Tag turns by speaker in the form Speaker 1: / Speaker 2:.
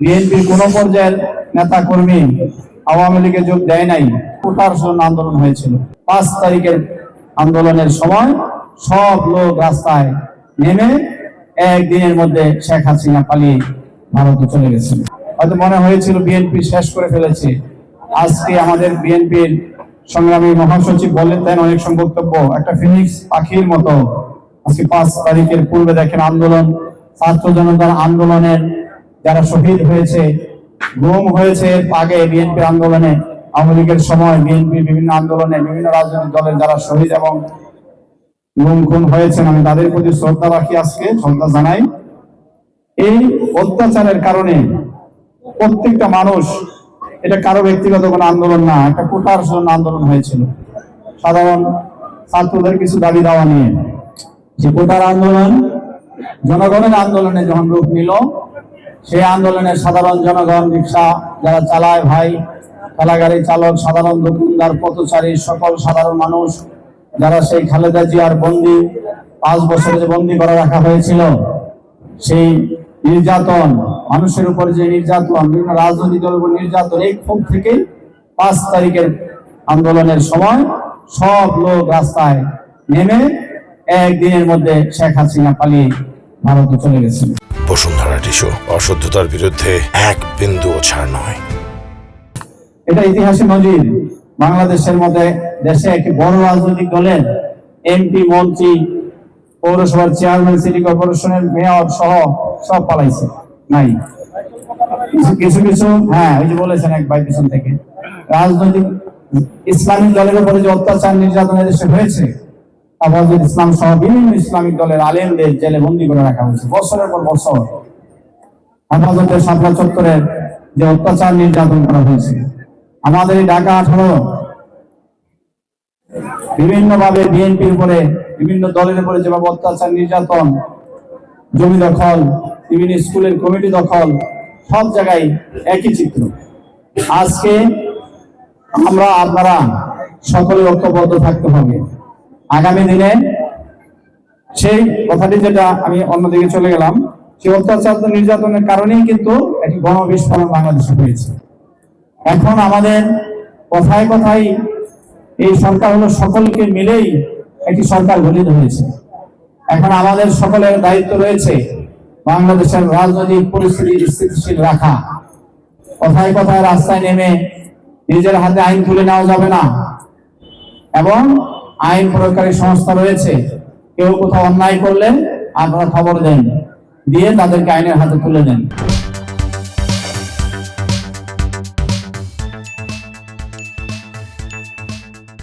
Speaker 1: বিএনপির কোন পর্যায়ের নেতা কর্মী আওয়ামী লীগে যোগ দেয় নাই। কোটার জন্য আন্দোলন হয়েছিল। 5 তারিখের আন্দোলনের সময় সব লোক রাস্তায় নেমে একদিনের মধ্যে শেখ হাসিনা পালিয়ে ভারতে চলে গেছিল। হয়তো মনে হয়েছিল বিএনপি শেষ করে ফেলেছে। আজকে আমাদের বিএনপির সংগ্রামী মহাসচিব বলতেন অনেক বক্তব্য, একটা ফিনিক্স পাখির মতো। আজকে 5 তারিখের পূর্বে দেখেন আন্দোলন, ছাত্র জনতার আন্দোলনের যারা শহীদ হয়েছে, গুম হয়েছে, আগে বিএনপির আন্দোলনে, আওয়ামী লীগের সময় বিএনপির বিভিন্ন আন্দোলনে বিভিন্ন রাজনৈতিক দলের যারা শহীদ এবং গুম খুন হয়েছেন, আমি তাদের প্রতি শ্রদ্ধা রাখি, আজকে শ্রদ্ধা জানাই। এই অত্যাচারের কারণে প্রত্যেকটা মানুষ, এটা কারো ব্যক্তিগত কোনো আন্দোলন না, একটা কোটার জন্য আন্দোলন হয়েছিল সাধারণ ছাত্রদের কিছু দাবি দাওয়া নিয়ে। যে কোটার আন্দোলন জনগণের আন্দোলনে যখন রূপ নিল, সেই আন্দোলনে সাধারণ জনগণ, রিক্সা যারা চালায় ভাই, ঠেলাগাড়ি চালক, সাধারণ দোকানদার, পথচারী, সকল সাধারণ মানুষ যারা সেই খালেদা জিয়ার বন্দী 5 বছরে যে বন্দী করে রাখা হয়েছিল, সেই নির্যাতন, মানুষের উপর যে নির্যাতন, বিভিন্ন রাজনৈতিক দলের উপর নির্যাতন, এই ক্ষোভ থেকে 5 তারিখের আন্দোলনের সময় সব লোক রাস্তায় নেমে একদিনের মধ্যে শেখ হাসিনা পালিয়ে ভারতে চলে গেছিল।
Speaker 2: বসুন্ধরা টিস্যু, অশুদ্ধতার বিরুদ্ধে এক বিন্দুও ছাড় নয়।
Speaker 1: এটা ইতিহাসে নজির। বাংলাদেশের মধ্যে দেশে একটি বড় রাজনৈতিক দলের এমপি, মন্ত্রী, পৌরসভার চেয়ারম্যান, সিটি কর্পোরেশনের মেয়র সহ সব পালাইছে নাই। কিছু কিছু হ্যাঁ, ওই যে বলেছেন এক ভাই পিছন থেকে, রাজনৈতিক ইসলামিক দলের উপরে যে অত্যাচার নির্যাতন দেশে হয়েছে, আবাদুল ইসলাম সহ বিভিন্ন ইসলামিক দলের আলেমদের জেলে বন্দী করে রাখা হয়েছে বছরের পর বছর। হেফাজতের শাপলা চত্বরের যে অত্যাচার নির্যাতন করা হয়েছে, আমাদের এই ঢাকা 18 বিভিন্ন ভাবে বিএনপির উপরে, বিভিন্ন দলের উপরে যেভাবে অত্যাচার নির্যাতন, জমি দখল, বিভিন্ন স্কুলের কমিটি দখল, সব জায়গায় একই চিত্র। আজকে আমরা আপনারা সকলে ঐক্যবদ্ধ থাকতে হবে। আগামী দিনে সেই কথাটি, যেটা আমি অন্যদিকে চলে গেলাম, সেই অত্যাচার নির্যাতনের কারণেই কিন্তু একটি গণবিস্ফোরণ বাংলাদেশে হয়েছে। এখন আমাদের কথায় কথায় এই সরকার হলো সকলকে মিলেই একটি সরকার গঠিত হয়েছে। এখন আমাদের সকলের দায়িত্ব রয়েছে বাংলাদেশের রাজনৈতিক পরিস্থিতি স্থিতিশীল রাখা। কথায় কথায় রাস্তায় নেমে নিজের হাতে আইন তুলে নেওয়া যাবে না, এবং আইন প্রয়োগকারী সংস্থা রয়েছে, কেউ কোথাও অন্যায় করলে আপনারা খবর দেন, দিয়ে তাদেরকে আইনের হাতে তুলে দেন।